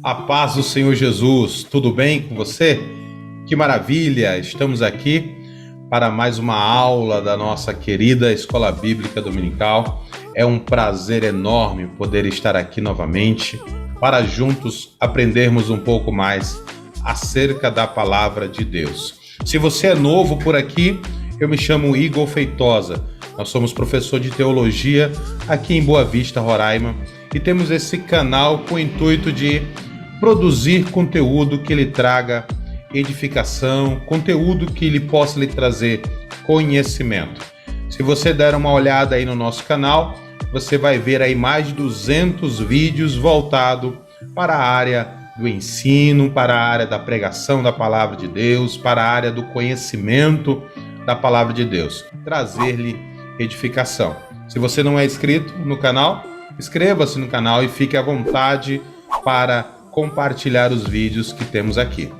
A paz do Senhor Jesus, tudo bem com você? Que maravilha! Estamos aqui para mais uma aula da nossa querida Escola Bíblica Dominical. É um prazer enorme poder estar aqui novamente para juntos aprendermos um pouco mais acerca da Palavra de Deus. Se você é novo por aqui, eu me chamo Igor Feitosa. Nós somos professor de teologia aqui em Boa Vista, Roraima, e temos esse canal com o intuito de produzir conteúdo que lhe traga edificação, conteúdo que lhe possa lhe trazer conhecimento. Se você der uma olhada aí no nosso canal, você vai ver aí mais de 200 vídeos voltados para a área do ensino, para a área da pregação da Palavra de Deus, para a área do conhecimento da Palavra de Deus, trazer-lhe edificação. Se você não é inscrito no canal, inscreva-se no canal e fique à vontade para compartilhar os vídeos que temos aqui.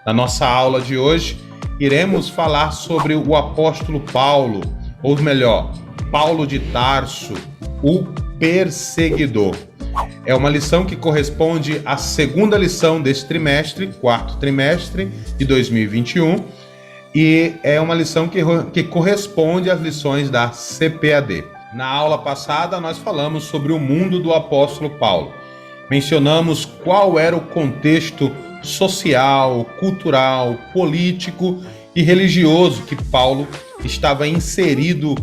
Na nossa aula de hoje, iremos falar sobre o apóstolo Paulo, ou melhor, Paulo de Tarso, o perseguidor. É uma lição que corresponde à segunda lição deste trimestre, quarto trimestre de 2021, e é uma lição que corresponde às lições da CPAD. Na aula passada, nós falamos sobre o mundo do apóstolo Paulo. Mencionamos qual era o contexto social, cultural, político e religioso que Paulo estava inserido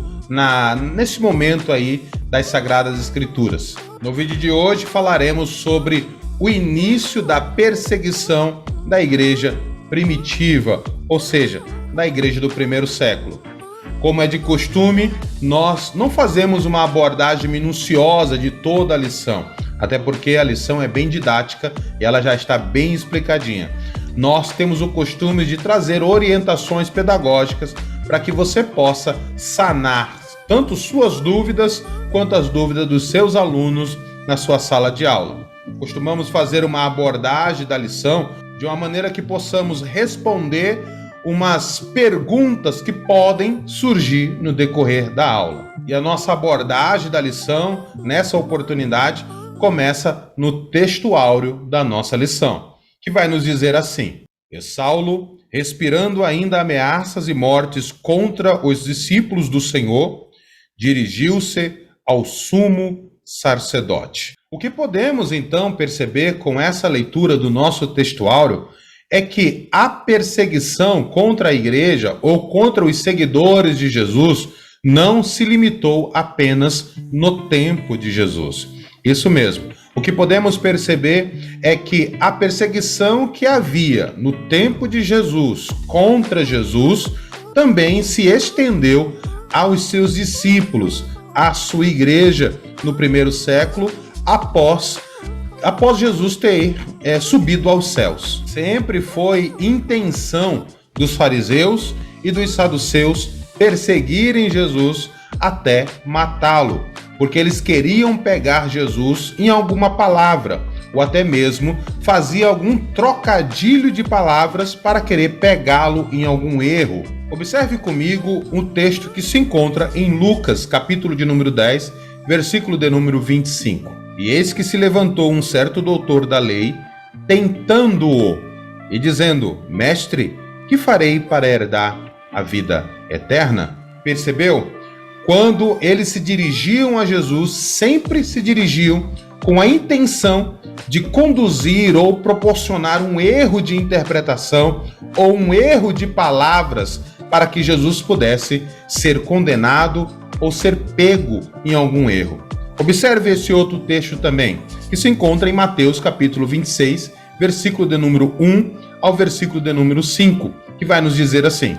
nesse momento aí das Sagradas Escrituras. No vídeo de hoje falaremos sobre o início da perseguição da igreja primitiva, ou seja, da igreja do primeiro século. Como é de costume, nós não fazemos uma abordagem minuciosa de toda a lição, até porque a lição é bem didática e ela já está bem explicadinha. Nós temos o costume de trazer orientações pedagógicas para que você possa sanar tanto suas dúvidas quanto as dúvidas dos seus alunos na sua sala de aula. Costumamos fazer uma abordagem da lição de uma maneira que possamos responder umas perguntas que podem surgir no decorrer da aula. E a nossa abordagem da lição, nessa oportunidade, começa no texto áureo da nossa lição, que vai nos dizer assim: E Saulo, respirando ainda ameaças e mortes contra os discípulos do Senhor, dirigiu-se ao sumo sacerdote. O que podemos então perceber com essa leitura do nosso texto áureo é que a perseguição contra a igreja ou contra os seguidores de Jesus não se limitou apenas no tempo de Jesus. Isso mesmo. O que podemos perceber é que a perseguição que havia no tempo de Jesus contra Jesus também se estendeu aos seus discípulos, à sua igreja no primeiro século, após Jesus ter subido aos céus. Sempre foi intenção dos fariseus e dos saduceus perseguirem Jesus até matá-lo, porque eles queriam pegar Jesus em alguma palavra, ou até mesmo fazia algum trocadilho de palavras para querer pegá-lo em algum erro. Observe comigo um texto que se encontra em Lucas, capítulo de número 10, versículo de número 25. E eis que se levantou um certo doutor da lei, tentando-o, e dizendo: Mestre, que farei para herdar a vida eterna? Percebeu? Quando eles se dirigiam a Jesus, sempre se dirigiam com a intenção de conduzir ou proporcionar um erro de interpretação ou um erro de palavras para que Jesus pudesse ser condenado ou ser pego em algum erro. Observe esse outro texto também, que se encontra em Mateus capítulo 26, versículo de número 1 ao versículo de número 5, que vai nos dizer assim: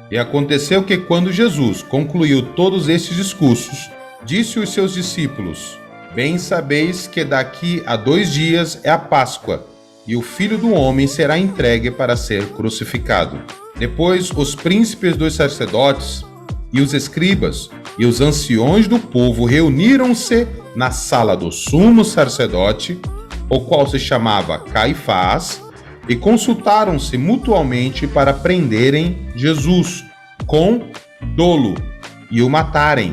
E aconteceu que quando Jesus concluiu todos estes discursos, disse aos seus discípulos: Bem sabeis que daqui a 2 dias é a Páscoa, e o Filho do Homem será entregue para ser crucificado. Depois os príncipes dos sacerdotes e os escribas e os anciões do povo reuniram-se na sala do sumo sacerdote, o qual se chamava Caifás, e consultaram-se mutuamente para prenderem Jesus com dolo e o matarem.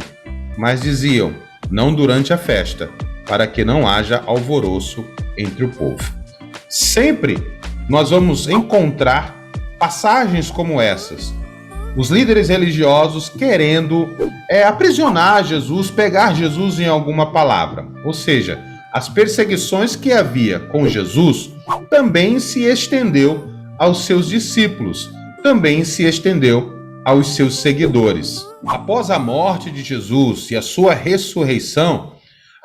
Mas diziam: não durante a festa, para que não haja alvoroço entre o povo. Sempre nós vamos encontrar passagens como essas. Os líderes religiosos querendo aprisionar Jesus, pegar Jesus em alguma palavra. Ou seja, as perseguições que havia com Jesus também se estendeu aos seus discípulos, também se estendeu aos seus seguidores. Após a morte de Jesus e a sua ressurreição,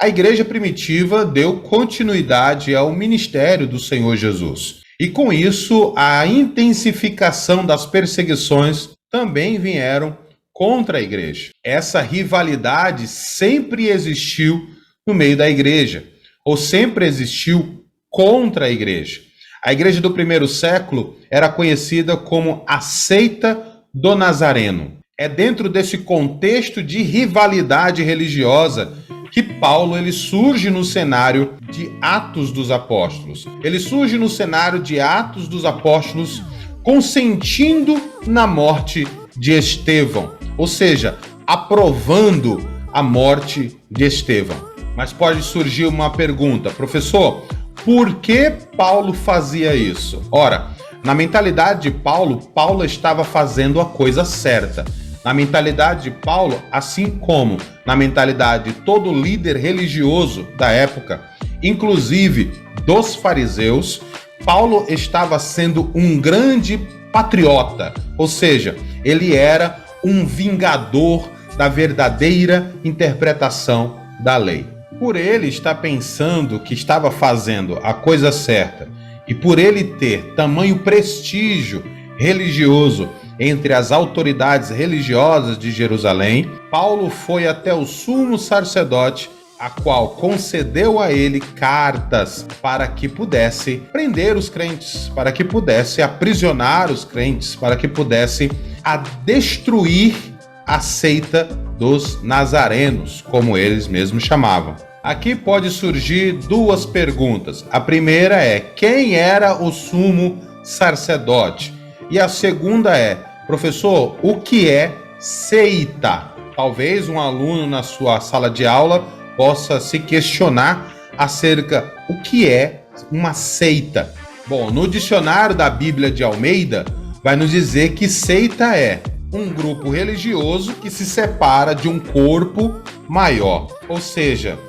a igreja primitiva deu continuidade ao ministério do Senhor Jesus. E com isso, a intensificação das perseguições também vieram contra a igreja. Essa rivalidade sempre existiu no meio da igreja, ou sempre existiu contra a igreja. A igreja do primeiro século era conhecida como a seita do Nazareno. É dentro desse contexto de rivalidade religiosa que Paulo ele surge no cenário de Atos dos Apóstolos. Ele surge no cenário de Atos dos Apóstolos consentindo na morte de Estevão, ou seja, aprovando a morte de Estevão. Mas pode surgir uma pergunta, professor, por que Paulo fazia isso? Ora, na mentalidade de Paulo, Paulo estava fazendo a coisa certa. Na mentalidade de Paulo, assim como na mentalidade de todo líder religioso da época, inclusive dos fariseus, Paulo estava sendo um grande patriota, ou seja, ele era um vingador da verdadeira interpretação da lei. Por ele estar pensando que estava fazendo a coisa certa e por ele ter tamanho prestígio religioso entre as autoridades religiosas de Jerusalém, Paulo foi até o sumo sacerdote, a qual concedeu a ele cartas para que pudesse prender os crentes, para que pudesse aprisionar os crentes, para que pudesse destruir a seita dos nazarenos, como eles mesmos chamavam. Aqui pode surgir duas perguntas. A primeira é: quem era o sumo sacerdote? E a segunda é: professor, o que é seita? Talvez um aluno na sua sala de aula possa se questionar acerca o que é uma seita. Bom, no dicionário da Bíblia de Almeida, vai nos dizer que seita é um grupo religioso que se separa de um corpo maior. Ou seja,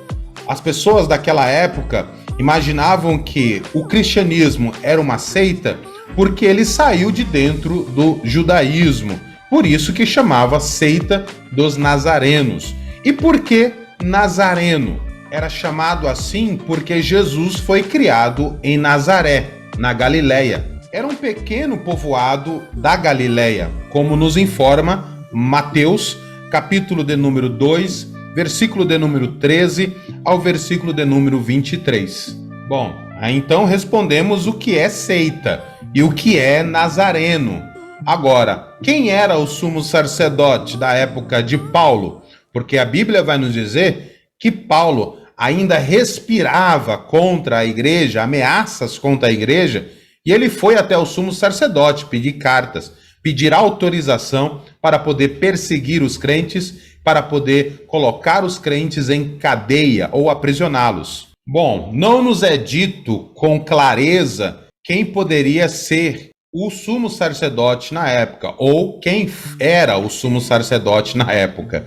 as pessoas daquela época imaginavam que o cristianismo era uma seita porque ele saiu de dentro do judaísmo. Por isso que chamava seita dos nazarenos. E por que Nazareno? Era chamado assim porque Jesus foi criado em Nazaré, na Galileia. Era um pequeno povoado da Galileia, como nos informa Mateus, capítulo de número 2, versículo de número 13 ao versículo de número 23. Bom, aí então respondemos o que é seita e o que é nazareno. Agora, quem era o sumo sacerdote da época de Paulo? Porque a Bíblia vai nos dizer que Paulo ainda respirava contra a igreja, ameaças contra a igreja, e ele foi até o sumo sacerdote pedir cartas, pedir autorização para poder perseguir os crentes, para poder colocar os crentes em cadeia ou aprisioná-los. Bom, não nos é dito com clareza quem poderia ser o sumo sacerdote na época, ou quem era o sumo sacerdote na época.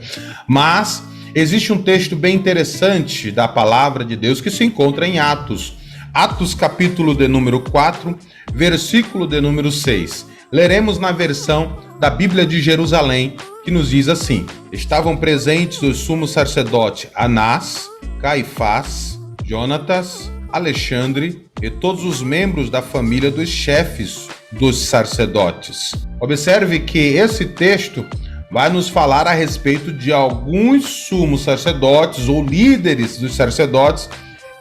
Mas existe um texto bem interessante da palavra de Deus que se encontra em Atos. Atos capítulo de número 4, versículo de número 6. Leremos na versão da Bíblia de Jerusalém, que nos diz assim: estavam presentes os sumos sacerdotes Anás, Caifás, Jonatas, Alexandre e todos os membros da família dos chefes dos sacerdotes. Observe que esse texto vai nos falar a respeito de alguns sumos sacerdotes ou líderes dos sacerdotes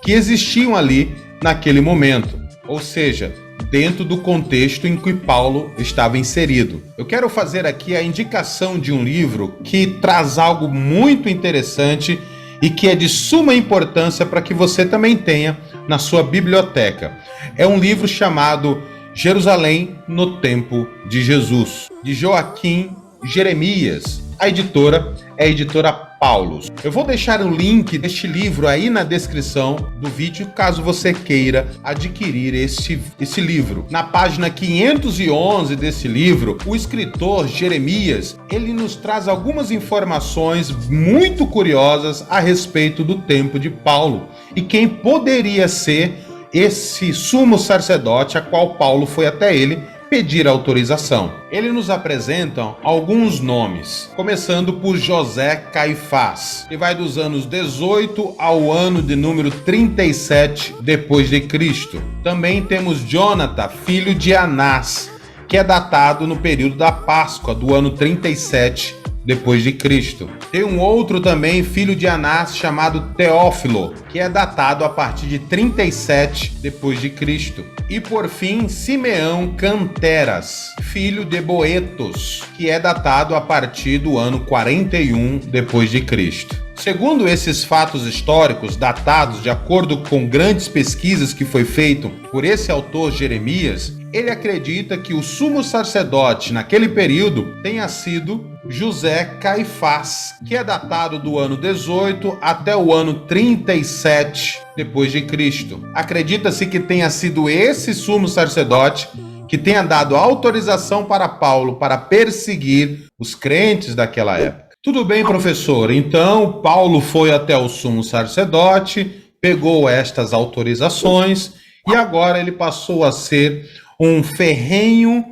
que existiam ali naquele momento, ou seja, dentro do contexto em que Paulo estava inserido. Eu quero fazer aqui a indicação de um livro que traz algo muito interessante e que é de suma importância para que você também tenha na sua biblioteca. É um livro chamado Jerusalém no Tempo de Jesus, de Joaquim Jeremias. A editora é a editora Paulos. Eu vou deixar o link deste livro aí na descrição do vídeo, caso você queira adquirir esse livro. Na página 511 desse livro, o escritor Jeremias, ele nos traz algumas informações muito curiosas a respeito do tempo de Paulo e quem poderia ser esse sumo sacerdote a qual Paulo foi até ele pedir autorização. Ele nos apresenta alguns nomes, começando por José Caifás, que vai dos anos 18 ao ano de número 37 depois de Cristo. Também temos Jonathan, filho de Anás, que é datado no período da Páscoa, do ano 37 depois de Cristo. Tem um outro também, filho de Anás, chamado Teófilo, que é datado a partir de 37 depois de Cristo. E por fim, Simeão Canteras, filho de Boetos, que é datado a partir do ano 41 depois de Cristo. Segundo esses fatos históricos datados de acordo com grandes pesquisas que foi feito por esse autor Jeremias, ele acredita que o sumo sacerdote naquele período tenha sido José Caifás, que é datado do ano 18 até o ano 37 depois de Cristo. Acredita-se que tenha sido esse sumo sacerdote que tenha dado autorização para Paulo para perseguir os crentes daquela época. Tudo bem, professor. Então, Paulo foi até o sumo sacerdote, pegou estas autorizações e agora ele passou a ser um ferrenho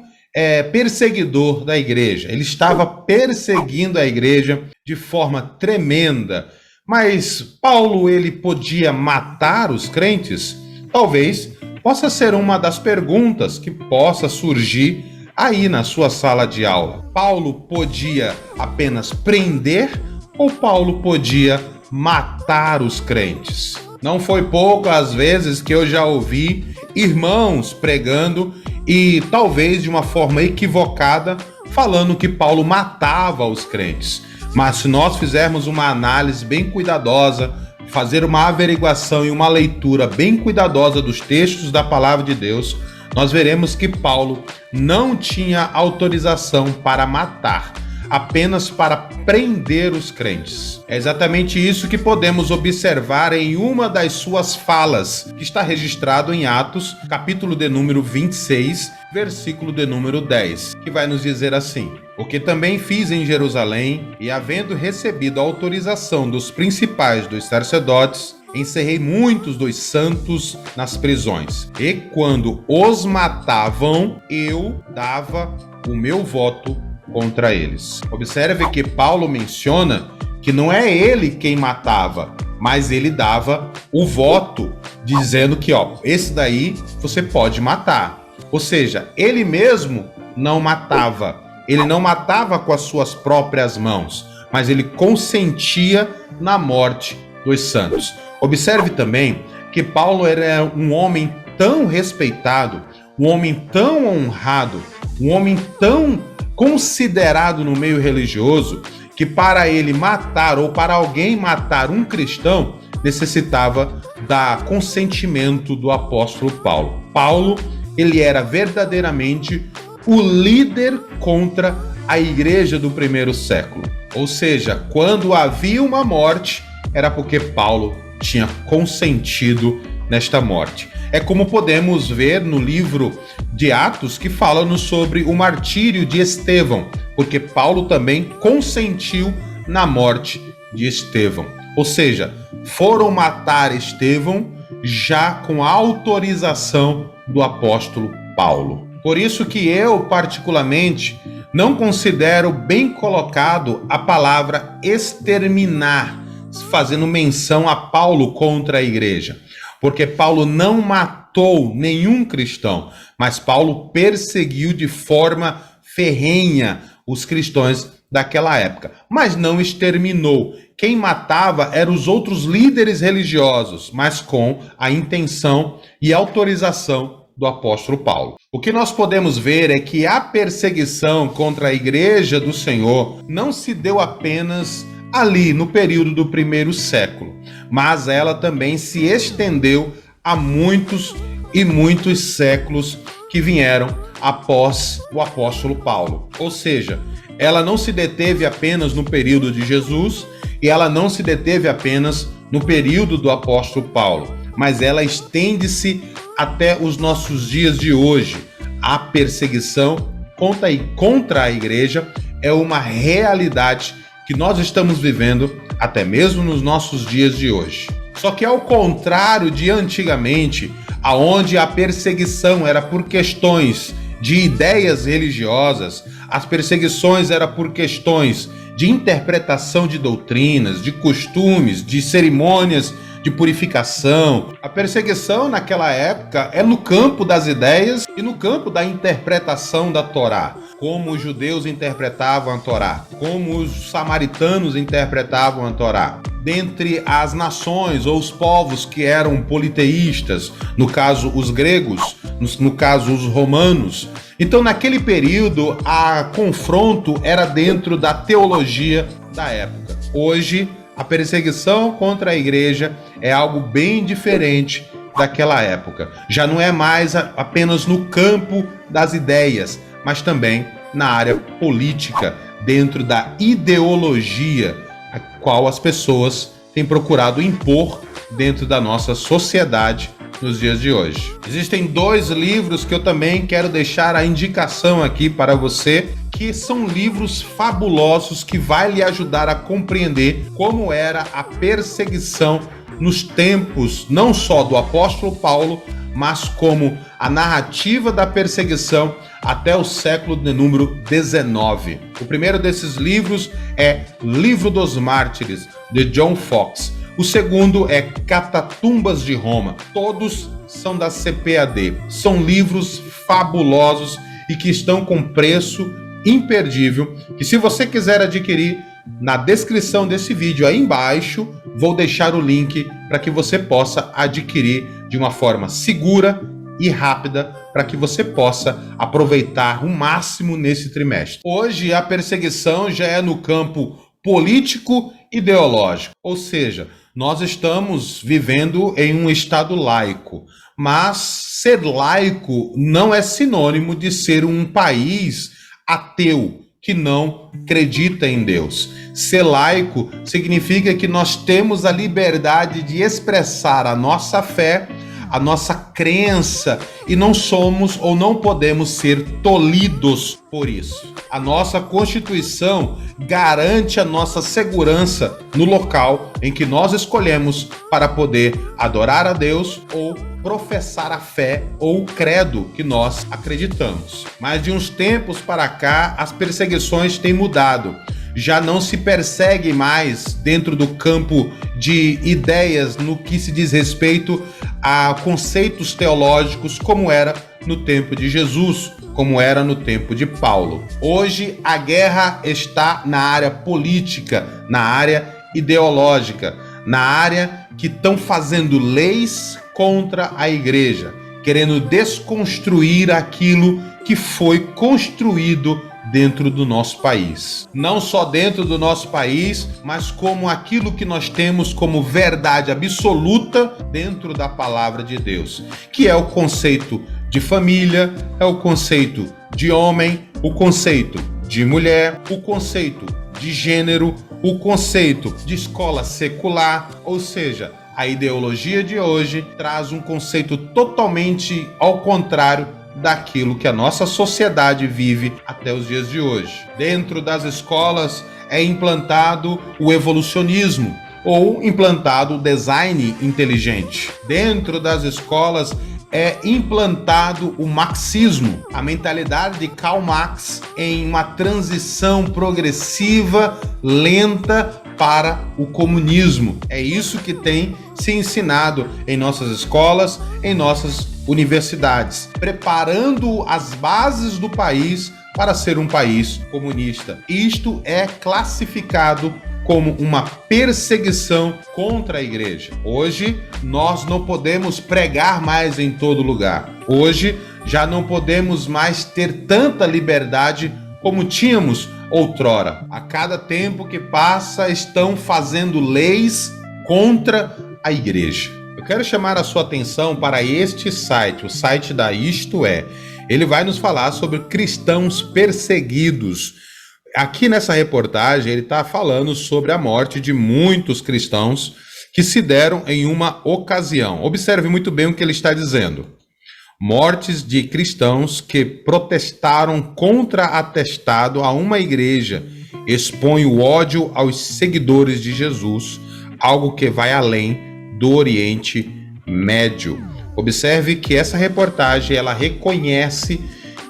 perseguidor da igreja. Ele estava perseguindo a igreja de forma tremenda. Mas Paulo, ele podia matar os crentes? Talvez possa ser uma das perguntas que possa surgir aí na sua sala de aula. Paulo podia apenas prender ou Paulo podia matar os crentes? Não foi pouco as vezes que eu já ouvi irmãos pregando e talvez de uma forma equivocada falando que Paulo matava os crentes. Mas se nós fizermos uma análise bem cuidadosa, fazer uma averiguação e uma leitura bem cuidadosa dos textos da palavra de Deus, nós veremos que Paulo não tinha autorização para matar, apenas para prender os crentes. É exatamente isso que podemos observar em uma das suas falas, que está registrado em Atos, capítulo de número 26, versículo de número 10, que vai nos dizer assim: "Porque também fiz em Jerusalém, e havendo recebido a autorização dos principais dos sacerdotes, encerrei muitos dos santos nas prisões. E quando os matavam, eu dava o meu voto contra eles." Observe que Paulo menciona que não é ele quem matava, mas ele dava o voto, dizendo que, esse daí você pode matar. Ou seja, ele mesmo não matava. Ele não matava com as suas próprias mãos, mas ele consentia na morte dos santos. Observe também que Paulo era um homem tão respeitado, um homem tão honrado, um homem tão considerado no meio religioso, que para ele matar ou para alguém matar um cristão, necessitava da consentimento do apóstolo Paulo. Paulo, ele era verdadeiramente o líder contra a igreja do primeiro século. Ou seja, quando havia uma morte, era porque Paulo tinha consentido nesta morte. É como podemos ver no livro de Atos, que fala-nos sobre o martírio de Estevão, porque Paulo também consentiu na morte de Estevão. Ou seja, foram matar Estevão já com a autorização do apóstolo Paulo. Por isso que eu, particularmente, não considero bem colocado a palavra exterminar, fazendo menção a Paulo contra a igreja. Porque Paulo não matou nenhum cristão, mas Paulo perseguiu de forma ferrenha os cristãos daquela época, mas não exterminou. Quem matava eram os outros líderes religiosos, mas com a intenção e autorização do apóstolo Paulo. O que nós podemos ver é que a perseguição contra a igreja do Senhor não se deu apenas ali no período do primeiro século, mas ela também se estendeu a muitos e muitos séculos que vieram após o apóstolo Paulo. Ou seja, ela não se deteve apenas no período de Jesus E ela não se deteve apenas no período do apóstolo Paulo, mas ela estende-se até os nossos dias de hoje. A perseguição contra a igreja é uma realidade que nós estamos vivendo até mesmo nos nossos dias de hoje. Só que ao contrário de antigamente, aonde a perseguição era por questões de ideias religiosas, as perseguições eram por questões de interpretação de doutrinas, de costumes, de cerimônias de purificação. A perseguição naquela época é no campo das ideias e no campo da interpretação da Torá. Como os judeus interpretavam a Torá, como os samaritanos interpretavam a Torá. Dentre as nações ou os povos que eram politeístas, no caso os gregos, no caso os romanos. Então naquele período a confronto era dentro da teologia da época. Hoje a perseguição contra a igreja é algo bem diferente daquela época. Já não é mais apenas no campo das ideias, mas também na área política, dentro da ideologia, a qual as pessoas têm procurado impor dentro da nossa sociedade nos dias de hoje. Existem 2 livros que eu também quero deixar a indicação aqui para você, que são livros fabulosos que vai lhe ajudar a compreender como era a perseguição nos tempos não só do apóstolo Paulo, mas como a narrativa da perseguição até o século de número 19. O primeiro desses livros é Livro dos Mártires, de John Foxe. O segundo é Catatumbas de Roma. Todos são da CPAD. São livros fabulosos e que estão com preço imperdível, que se você quiser adquirir, na descrição desse vídeo aí embaixo, vou deixar o link para que você possa adquirir de uma forma segura e rápida, para que você possa aproveitar o máximo nesse trimestre. Hoje a perseguição já é no campo político ideológico, ou seja, nós estamos vivendo em um estado laico, mas ser laico não é sinônimo de ser um país ateu, que não acredita em Deus. Ser laico significa que nós temos a liberdade de expressar a nossa fé, a nossa crença, e não somos ou não podemos ser tolhidos por isso. A nossa Constituição garante a nossa segurança no local em que nós escolhemos para poder adorar a Deus ou professar a fé ou o credo que nós acreditamos. Mas de uns tempos para cá, as perseguições têm mudado. Já não se persegue mais dentro do campo de ideias no que se diz respeito a conceitos teológicos como era no tempo de Jesus, como era no tempo de Paulo. Hoje a guerra está na área política, na área ideológica, na área que estão fazendo leis contra a igreja, querendo desconstruir aquilo que foi construído dentro do nosso país. Não só dentro do nosso país, mas como aquilo que nós temos como verdade absoluta dentro da palavra de Deus, que é o conceito de família, é o conceito de homem, o conceito de mulher, o conceito de gênero, o conceito de escola secular, ou seja, a ideologia de hoje traz um conceito totalmente ao contrário daquilo que a nossa sociedade vive até os dias de hoje. Dentro das escolas é implantado o evolucionismo ou implantado o design inteligente. Dentro das escolas é implantado o marxismo, a mentalidade de Karl Marx em uma transição progressiva, lenta para o comunismo. É isso que tem se ensinado em nossas escolas, em nossas universidades, preparando as bases do país para ser um país comunista. Isto é classificado como uma perseguição contra a igreja. Hoje, nós não podemos pregar mais em todo lugar. Hoje, já não podemos mais ter tanta liberdade como tínhamos outrora. A cada tempo que passa, estão fazendo leis contra a igreja. Eu quero chamar a sua atenção para este site, o site da Isto É. Ele vai nos falar sobre cristãos perseguidos. Aqui nessa reportagem ele está falando sobre a morte de muitos cristãos que se deram em uma ocasião. Observe muito bem o que ele está dizendo. Mortes de cristãos que protestaram contra atestado a uma igreja, expõe o ódio aos seguidores de Jesus, algo que vai além do Oriente Médio. Observe que essa reportagem ela reconhece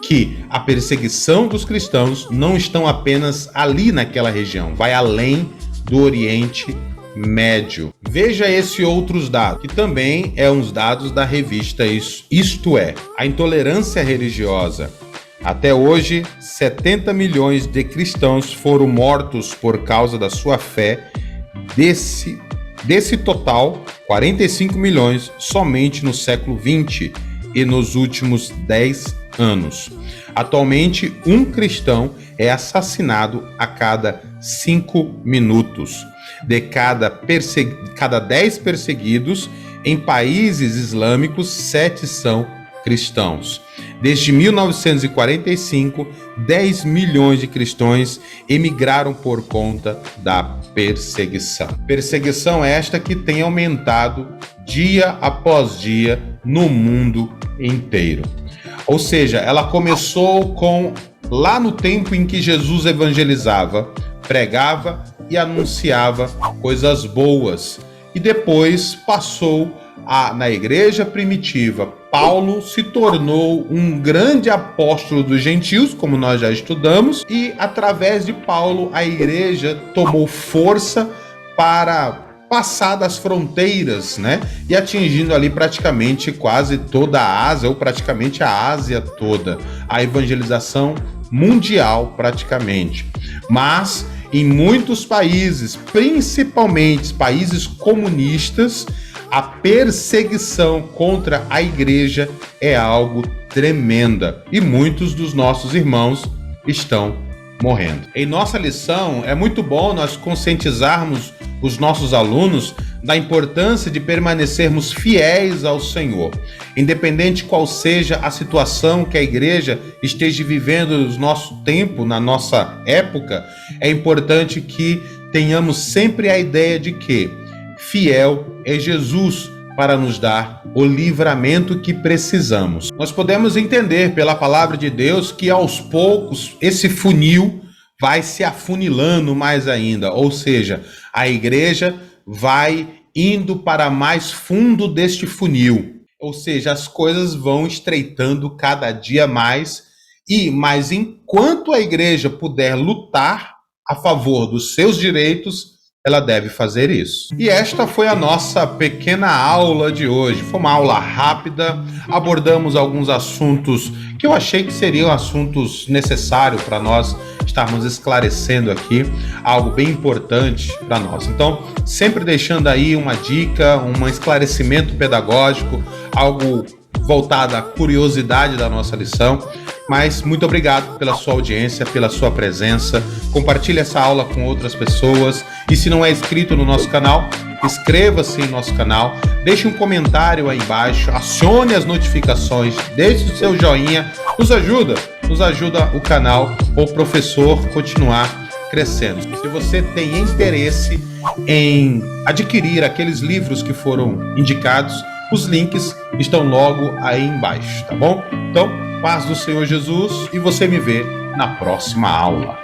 que a perseguição dos cristãos não estão apenas ali naquela região, vai além do Oriente Médio. Veja esses outros dados, que também é uns dados da revista Isto É, a intolerância religiosa. Até hoje, 70 milhões de cristãos foram mortos por causa da sua fé. Desse total, 45 milhões somente no século XX e nos últimos 10 anos. Atualmente, um cristão é assassinado a cada 5 minutos. De cada 10 perseguidos em países islâmicos, 7 são cristãos. Desde 1945, 10 milhões de cristãos emigraram por conta da perseguição. Perseguição esta que tem aumentado dia após dia no mundo inteiro. Ou seja, ela começou lá no tempo em que Jesus evangelizava, pregava e anunciava coisas boas. E depois passou na igreja primitiva. Paulo se tornou um grande apóstolo dos gentios, como nós já estudamos, e através de Paulo a igreja tomou força para passar das fronteiras, né? E atingindo ali praticamente quase toda a Ásia, ou praticamente a Ásia toda. A evangelização mundial praticamente. Mas em muitos países, principalmente países comunistas, a perseguição contra a igreja é algo tremenda e muitos dos nossos irmãos estão morrendo. Em nossa lição, é muito bom nós conscientizarmos os nossos alunos da importância de permanecermos fiéis ao Senhor. Independente qual seja a situação que a igreja esteja vivendo no nosso tempo, na nossa época, é importante que tenhamos sempre a ideia de que fiel é Jesus para nos dar o livramento que precisamos. Nós podemos entender pela palavra de Deus que aos poucos esse funil vai se afunilando mais ainda, ou seja, a igreja vai indo para mais fundo deste funil, ou seja, as coisas vão estreitando cada dia mais, mas enquanto a igreja puder lutar a favor dos seus direitos, ela deve fazer isso. E esta foi a nossa pequena aula de hoje. Foi uma aula rápida, abordamos alguns assuntos que eu achei que seriam assuntos necessários para nós estarmos esclarecendo aqui, algo bem importante para nós. Então, sempre deixando aí uma dica, um esclarecimento pedagógico, algo voltado à curiosidade da nossa lição. Mas muito obrigado pela sua audiência, pela sua presença. Compartilhe essa aula com outras pessoas. E se não é inscrito no nosso canal, inscreva-se em nosso canal. Deixe um comentário aí embaixo. Acione as notificações. Deixe o seu joinha. Nos ajuda o canal, o professor continuar crescendo. Se você tem interesse em adquirir aqueles livros que foram indicados, os links estão logo aí embaixo, tá bom? Então, paz do Senhor Jesus e você me vê na próxima aula.